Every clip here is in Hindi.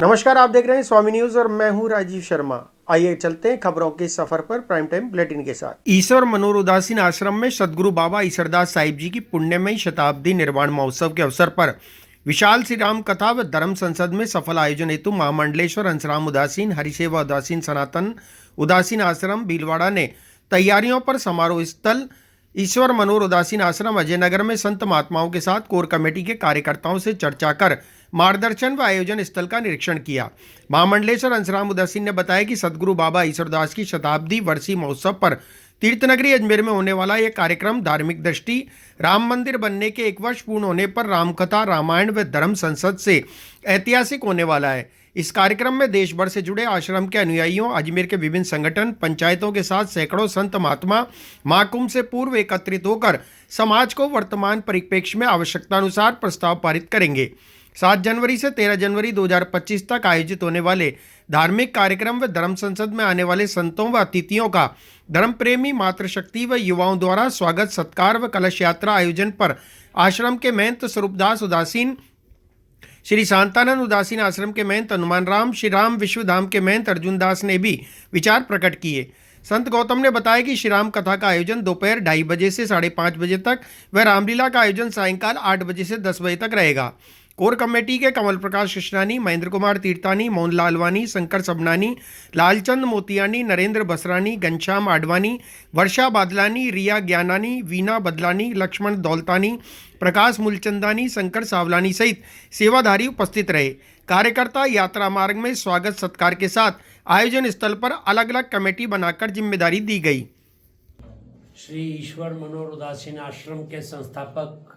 नमस्कार, आप देख रहे हैं स्वामी न्यूज और मैं हूं राजीव शर्मा। आइए चलते हैं खबरों के सफर पर प्राइम टाइम बुलेटिन के साथ। ईश्वर मनोहर उदासीन आश्रम में सदगुरु बाबा ईश्वरदास साहिब जी की पुण्यमयी शताब्दी निर्वाण महोत्सव के अवसर पर विशाल श्री राम कथा व धर्म संसद में सफल आयोजन हेतु महामंडलेश्वर हंसराम उदासीन, हरिसेवा उदासीन, सनातन उदासीन आश्रम भीलवाड़ा ने तैयारियों पर समारोह स्थल ईश्वर मनोहर उदासीन आश्रम अजय नगर में संत महात्माओं के साथ कोर कमेटी के कार्यकर्ताओं से चर्चा कर मार्गदर्शन व आयोजन स्थल का निरीक्षण किया। महामंडलेश्वर हंसराम उदासीन ने बताया कि सदगुरु बाबा ईश्वरदास की शताब्दी वर्षीय महोत्सव पर तीर्थनगरी अजमेर में होने वाला यह कार्यक्रम धार्मिक दृष्टि राम मंदिर बनने के 1 वर्ष पूर्ण होने पर रामकथा, रामायण व धर्म संसद से ऐतिहासिक होने वाला है। इस कार्यक्रम में देश भर से जुड़े आश्रम के अनुयायियों, अजमेर के विभिन्न संगठन, पंचायतों के साथ सैकड़ों संत महात्मा महाकुंभ से पूर्व एकत्रित होकर समाज को वर्तमान परिप्रेक्ष्य में आवश्यकतानुसार प्रस्ताव पारित करेंगे। 7 जनवरी से 13 जनवरी 2025 तक आयोजित होने वाले धार्मिक कार्यक्रम व धर्म संसद में आने वाले संतों व अतिथियों का धर्म प्रेमी मातृशक्ति व युवाओं द्वारा स्वागत, सत्कार व कलश यात्रा आयोजन पर आश्रम के महंत स्वरूपदास उदासीन, श्री शांतानंद उदासीन आश्रम के महंत हनुमान राम, श्री राम विश्वधाम के महंत अर्जुन दास ने भी विचार प्रकट किए। संत गौतम ने बताया कि श्री राम कथा का आयोजन दोपहर 2:30 बजे से 5:30 बजे तक व रामलीला का आयोजन सायंकाल 8 बजे से 10 बजे तक रहेगा। कोर कमेटी के कमल प्रकाश कृष्णानी, महेंद्र कुमार तीर्थानी, मोहन लालवानी, शंकर सबनानी, लालचंद मोतियानी, नरेंद्र बसरानी, घनश्याम आडवाणी, वर्षा बादलानी, रिया ज्ञानानी, वीना बदलानी, लक्ष्मण दौलतानी, प्रकाश मूलचंदानी, शंकर सावलानी सहित सेवाधारी उपस्थित रहे। कार्यकर्ता यात्रा मार्ग में स्वागत सत्कार के साथ आयोजन स्थल पर अलग अलग कमेटी बनाकर जिम्मेदारी दी गई। श्री ईश्वर मनोहर उदासीन आश्रम के संस्थापक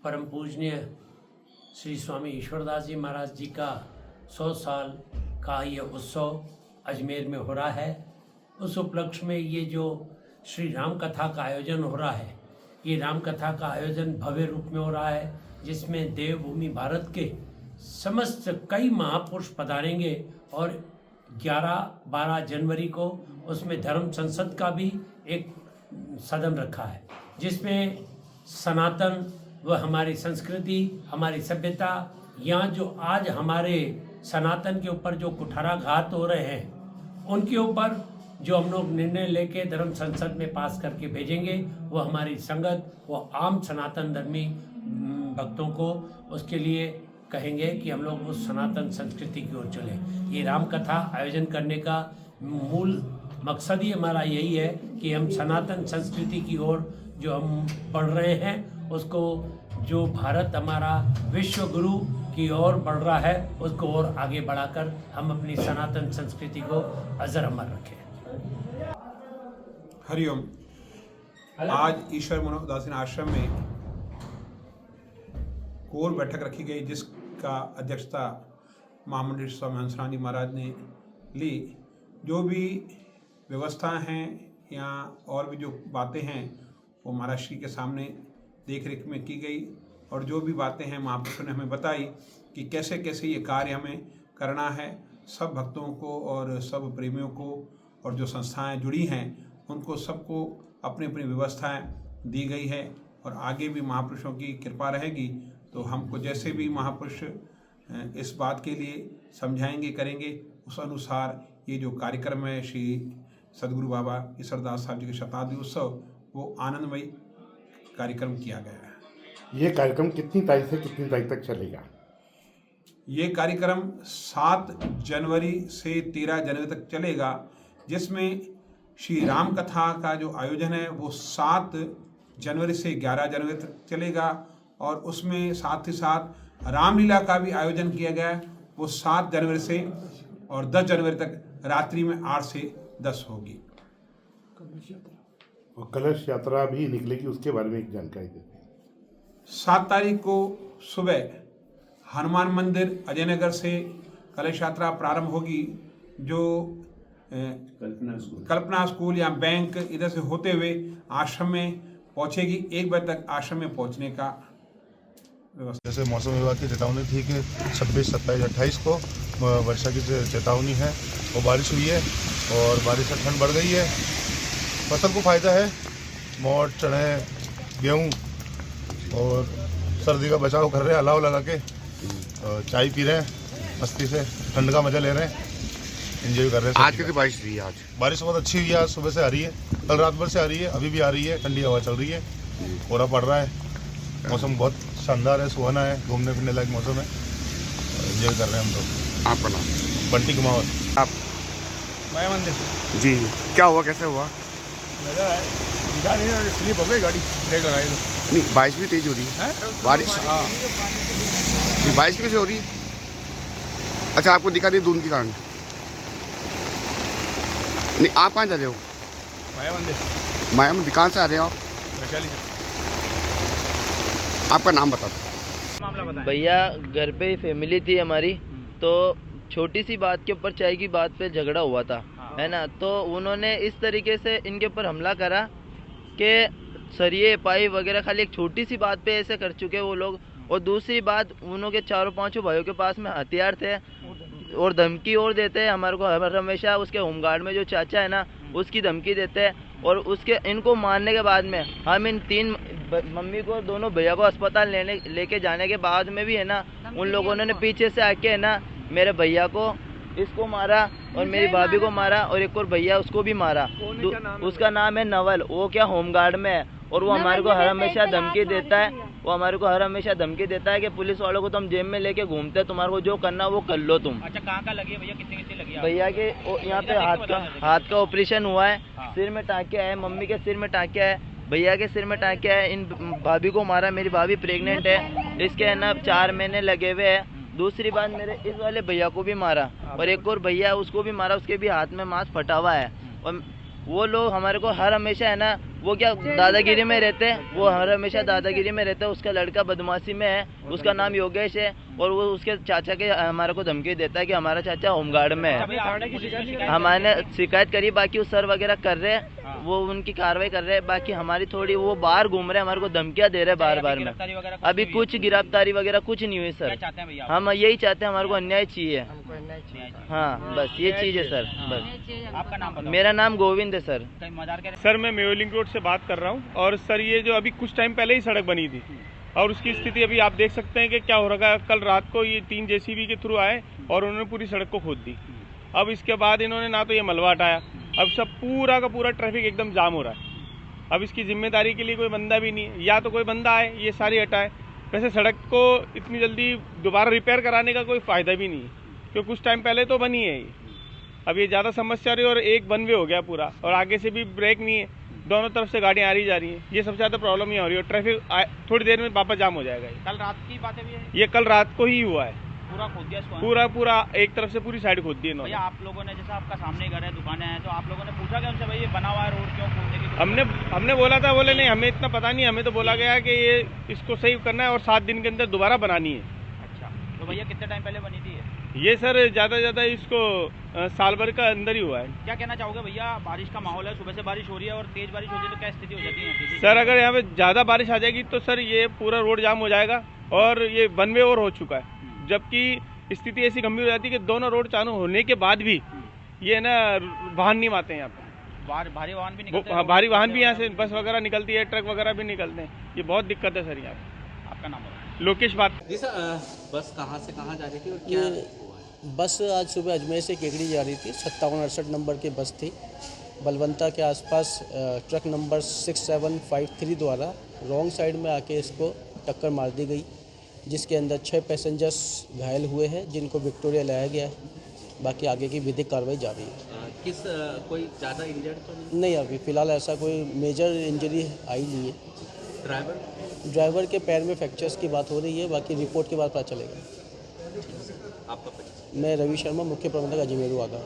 परम पूजनीय श्री स्वामी ईश्वरदास जी महाराज जी का 100 साल का ये उत्सव अजमेर में हो रहा है। उस उपलक्ष्य में ये जो श्री राम कथा का आयोजन हो रहा है, ये राम कथा का आयोजन भव्य रूप में हो रहा है, जिसमें देवभूमि भारत के समस्त कई महापुरुष पधारेंगे और 11-12 जनवरी को उसमें धर्म संसद का भी एक सदन रखा है, जिसमें सनातन व हमारी संस्कृति, हमारी सभ्यता, यहाँ जो आज हमारे सनातन के ऊपर जो कुठाराघात हो रहे हैं, उनके ऊपर जो हम लोग निर्णय लेके धर्म संसद में पास करके भेजेंगे, वो हमारी संगत, वो आम सनातन धर्मी भक्तों को उसके लिए कहेंगे कि हम लोग उस सनातन संस्कृति की ओर चलें। ये राम कथा आयोजन करने का मूल मकसद ही हमारा यही है कि हम सनातन संस्कृति की ओर जो हम बढ़ रहे हैं, उसको जो भारत हमारा विश्व गुरु की ओर बढ़ रहा है, उसको और आगे बढ़ाकर हम अपनी सनातन संस्कृति को अजर अमर रखें। हरिओम। आज ईश्वर मनोहर उदासीन आश्रम में कोर बैठक रखी गई, जिसका अध्यक्षता महामंडलेश्वर स्वामी हंसराम जी महाराज ने ली। जो भी व्यवस्थाएं हैं या और भी जो बातें हैं, वो महाराज श्री के सामने देख रेख में की गई, और जो भी बातें हैं महापुरुषों ने हमें बताई कि कैसे कैसे ये कार्य हमें करना है। सब भक्तों को और सब प्रेमियों को और जो संस्थाएं जुड़ी हैं, उनको सबको अपनी अपनी व्यवस्थाएं दी गई है, और आगे भी महापुरुषों की कृपा रहेगी तो हमको जैसे भी महापुरुष इस बात के लिए समझाएंगे, करेंगे, उस अनुसार ये जो कार्यक्रम है श्री सदगुरु बाबा ईश्वरदास साहब जी के शताब्दी उत्सव, वो आनंदमयी कार्यक्रम किया गया है। ये कार्यक्रम कितनी तारीख से कितनी तारीख तक चलेगा? ये कार्यक्रम 7 जनवरी से 13 जनवरी तक चलेगा, जिसमें श्री राम कथा का जो आयोजन है वो 7 जनवरी से 11 जनवरी तक चलेगा, और उसमें साथ ही साथ रामलीला का भी आयोजन किया गया है। वो 7 जनवरी से और 10 जनवरी तक रात्रि में 8 से 10 होगी। और कलश यात्रा भी निकलेगी, उसके बारे में एक जानकारी देते हैं। 7 तारीख को सुबह हनुमान मंदिर अजय नगर से कलश यात्रा प्रारंभ होगी, जो कल्पना स्कूल या बैंक इधर से होते हुए आश्रम में पहुंचेगी। 1 बजे तक आश्रम में पहुंचने का व्यवस्था। जैसे मौसम विभाग की चेतावनी थी कि 26, 27, 28 को वर्षा की चेतावनी है, वो बारिश हुई है और बारिश से ठंड बढ़ गई है। फसल को फ़ायदा है, मोट, चने, गेहूँ, और सर्दी का बचाव कर रहे हैं, अलाव लगा के चाय पी रहे हैं। मस्ती से ठंड का मजा ले रहे हैं, एंजॉय कर रहे हैं। आज कैसी बारिश हुई है? आज बारिश बहुत अच्छी हुई है, आज सुबह से आ रही है, कल रात भर से आ रही है, अभी भी आ रही है, ठंडी हवा चल रही है, कोहरा पड़ रहा है, मौसम बहुत शानदार है, सुहाना है, घूमने फिरने लायक मौसम है, एंजॉय कर रहे हैं हम लोग। आपका नाम? बंटी कुमावत। आप? जी, क्या हुआ, कैसे हुआ? स्लिप हो गई गाड़ी, ब्रेक लगाई तो। नहीं, बारिश भी तेज हो रही है। बारिश? नहीं, बारिश कैसे हो रही है? अच्छा, आपको दिखा दी धुंध के कारण? नहीं, आप कहाँ जा रहे हो? माया मंदिर। कहाँ से आ रहे हो आप? आपका नाम बता दो। भैया घर पे ही फैमिली थी हमारी, तो छोटी सी बात के ऊपर, चाय की बात पे झगड़ा हुआ था, है ना। तो उन्होंने इस तरीके से इनके ऊपर हमला करा कि सरिये पाइप वगैरह, खाली एक छोटी सी बात पे ऐसे कर चुके वो लोग। और दूसरी बात, उन्हों के चारों पांचों भाइयों के पास में हथियार थे और धमकी और देते हैं हमारे को हमेशा। उसके होमगार्ड में जो चाचा है ना, उसकी धमकी देते हैं। और उसके इनको मारने के बाद में हम इन तीन मम्मी को, दोनों भैया को अस्पताल लेके जाने के बाद में भी है ना, उन लोगों ने पीछे से आके है ना मेरे भैया को, इसको मारा और मेरी भाभी को मारा और एक और भैया उसको भी मारा। उसका नाम है नवल, वो क्या होमगार्ड में है। और वो हमारे को हर हमेशा धमकी देता है, वो हमारे को हर हमेशा धमकी देता है कि पुलिस वालों को तो हम जेब में लेके घूमते हैं, तुम्हारे को जो करना वो कर लो तुम। अच्छा, कहाँ लगी है भैया? कितनी लगी है? भैया के यहाँ पे हाथ का ऑपरेशन हुआ है, सिर में टाँके है, मम्मी के सिर में टाँके है, भैया के सिर में टाँके है। इन भाभी को मारा, मेरी भाभी प्रेग्नेंट है, इसके है ना 4 महीने लगे हुए हैं। दूसरी बात, मेरे इस वाले भैया को भी मारा और एक और भैया है उसको भी मारा, उसके भी हाथ में मांस फटा हुआ है। और वो लोग हमारे को हर हमेशा है ना, वो क्या दादागिरी में रहते हैं, वो हर हमेशा दादागिरी में रहता है। उसका लड़का बदमाशी में है, उसका नाम योगेश है, और वो उसके चाचा के हमारे को धमकी देता है कि हमारा चाचा होमगार्ड में है। हमारे शिकायत करी, बाकी वो सर वगैरह कर रहे हैं, वो उनकी कार्रवाई कर रहे हैं। बाकी हमारी थोड़ी वो बाहर घूम रहे हैं, हमारे को धमकियां दे रहे हैं बार बार में। अभी कुछ गिरफ्तारी वगैरह कुछ नहीं हुई सर। हम यही चाहते हैं, हमारे को अन्याय चाहिए। हाँ, बस ये चीज है सर, बस। आपका नाम बताओ। मेरा नाम गोविंद है सर। सर मैं मेयोलिंग रोड से बात कर रहा हूँ। और सर ये जो अभी कुछ टाइम पहले ही सड़क बनी थी और उसकी स्थिति अभी आप देख सकते हैं कि क्या हो रहा है। कल रात को ये 3 JCB के थ्रू आए और उन्होंने पूरी सड़क को खोद दी। अब इसके बाद इन्होंने ना तो ये मलबा हटाया, अब सब पूरा का पूरा ट्रैफिक एकदम जाम हो रहा है। अब इसकी जिम्मेदारी के लिए कोई बंदा भी नहीं है, या तो कोई बंदा आए ये सारी हटाए। वैसे सड़क को इतनी जल्दी दोबारा रिपेयर कराने का कोई फ़ायदा भी नहीं है, क्योंकि कुछ टाइम पहले तो बनी है ये। अब ये ज़्यादा समस्या रही और एक वन वे हो गया पूरा, और आगे से भी ब्रेक नहीं है, दोनों तरफ से गाड़ियाँ आ रही जा रही हैं। ये सबसे ज़्यादा प्रॉब्लम ये हो रही है। और ट्रैफिक थोड़ी देर में वापस जाम हो जाएगा। कल रात की बात है ये कल रात को ही हुआ है। पूरा खोद दिया इसको? पूरा एक तरफ से पूरी साइड खोद दी इन्होंने। भैया आप लोगों ने, जैसा आपका सामने घर है, दुकानें हैं, तो आप लोगों ने पूछा क्या उनसे, भाई ये बना हुआ है रोड क्यों खोदने की? हमने बोला था, बोले नहीं हमें इतना पता नहीं, हमें तो बोला गया कि ये इसको सही करना है और 7 दिन के अंदर दोबारा बनानी है। अच्छा, तो भैया कितने टाइम पहले बनी थी ये सर ज़्यादा ज़्यादा इसको साल भर का अंदर ही हुआ है। क्या कहना चाहोगे भैया? बारिश का माहौल है, सुबह से बारिश हो रही है और तेज बारिश होती है, तो क्या स्थिति हो जाती है? सर अगर यहाँ पे ज़्यादा बारिश आ जाएगी तो सर ये पूरा रोड जाम हो जाएगा और ये वन वे और हो चुका है। जबकि स्थिति ऐसी गंभीर हो जाती है कि दोनों रोड चालू होने के बाद भी ये ना वाहन नहीं आते हैं यहाँ पे। भारी वाहन भी निकलते हैं? भारी वाहन भी यहाँ से, बस वगैरह निकलती है, ट्रक वगैरह भी निकलते हैं। ये बहुत दिक्कत है सर यहाँ पे। आपका नाम? लोकेश बात। जी सर, बस कहाँ से कहाँ जा रही थी और क्या? बस आज सुबह अजमेर से केकड़ी जा रही थी। 5768 नंबर की बस थी। बलवंता के आसपास ट्रक नंबर 6753 द्वारा रॉन्ग साइड में आके इसको टक्कर मार दी गई, जिसके अंदर 6 पैसेंजर्स घायल हुए हैं, जिनको विक्टोरिया लाया गया है। बाकी आगे की विधिक कार्रवाई जारी है। किस कोई ज़्यादा इंजर्ड तो नहीं? नहीं, अभी फ़िलहाल ऐसा कोई मेजर इंजरी आई नहीं है। ड्राइवर के पैर में फ्रैक्चर्स की बात हो रही है, बाकी रिपोर्ट के बाद पता चलेगा। आपका? मैं रवि शर्मा, मुख्य प्रबंधक अजमेर आगा।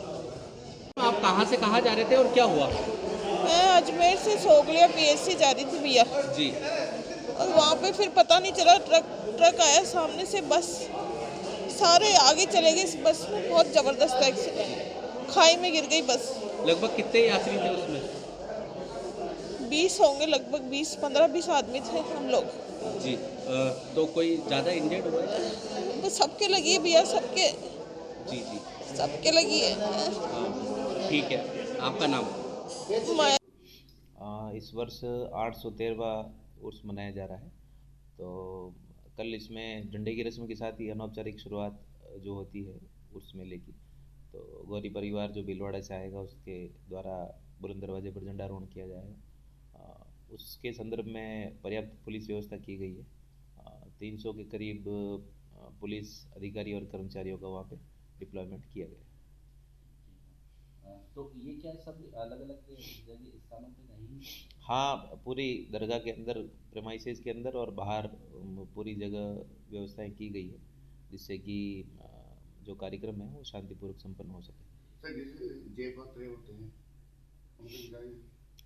आप कहाँ से कहाँ जा रहे थे और क्या हुआ? मैं अजमेर से सोगलिया PSC जा रही थी भैया जी। और वहाँ पे फिर पता नहीं चला, ट्रक आया सामने से, बस सारे आगे चले गए। बस में बहुत ज़बरदस्त एक्सीडेंट, खाई में गिर गई बस। लगभग कितने यात्री थे उसमें? 20 होंगे, लगभग 15-20 आदमी थे हम लोग। जी। तो कोई ज़्यादा इंजर्ड हुआ है? बस सबके लगी है भैया, सबके। जी। सबके लगी है। ठीक है, आपका नाम? इस वर्ष 813वां उर्स मनाया जा रहा है। तो कल इसमें झंडे की रस्म के साथ ही अनौपचारिक शुरुआत जो होती है उर्स मेले की, तो गौरी परिवार जो भीलवाड़ा से आएगा उसके द्वारा बुलंद दरवाजे पर झंडारोहण किया जाएगा। उसके संदर्भ में पर्याप्त पुलिस व्यवस्था की गई है। 300 के करीब पुलिस अधिकारी और कर्मचारियों का वहाँ पे डिप्लॉयमेंट किया गया है। तो ये क्या सब अलग अलग स्थानों पे नहीं? हाँ, पूरी दरगाह के अंदर प्रेमाइसेस के अंदर और बाहर पूरी जगह व्यवस्थाएं की गई है, जिससे कि जो कार्यक्रम है वो शांतिपूर्वक संपन्न हो सके। सर जैसे जेब वस्त्र होते हैं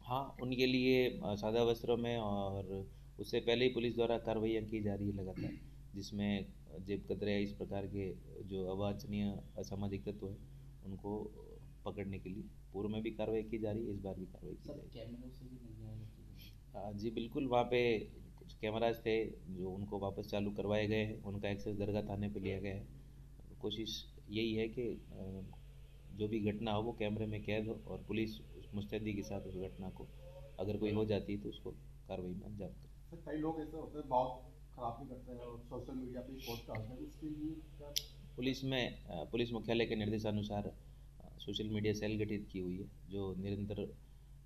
हाँ, उनके लिए सादा वस्त्रों में, और उससे पहले ही पुलिस द्वारा कार्रवाइयाँ की जा रही है लगातार, जिसमें जेब कतरे इस प्रकार के जो अवांछनीय असामाजिक तत्व है उनको पकड़ने के लिए पूर्व में भी कार्रवाई की जा रही है, इस बार भी कार्रवाई की जाएगी। कैमरों से भी नहीं जी बिल्कुल, वहाँ पे कुछ कैमराज थे जो उनको वापस चालू करवाए गए हैं, उनका एक्सेस दरगाह थाने पे लिया गया है। कोशिश यही है कि जो भी घटना हो वो कैमरे में कैद हो और पुलिस मुस्तैदी के साथ उस घटना को अगर कोई हो जाती है तो उसको कार्रवाई में अंजाम करे। कई लोग ऐसे होते हैं बहुत खराब भी करते हैं और सोशल मीडिया पे पोस्ट डालते हैं, उसके लिए क्या? पुलिस मुख्यालय के निर्देशानुसार सोशल मीडिया सेल गठित की हुई है जो निरंतर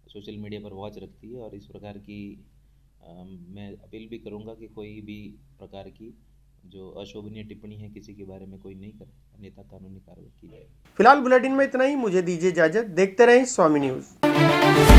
सोशल मीडिया पर वॉच रखती है, और इस प्रकार की मैं अपील भी करूंगा कि कोई भी प्रकार की जो अशोभनीय टिप्पणी है किसी के बारे में कोई नहीं करे, अन्यथा कानूनी कार्रवाई की जाए। फिलहाल बुलेटिन में इतना ही। मुझे दीजिए इजाजत। देखते रहें स्वामी न्यूज।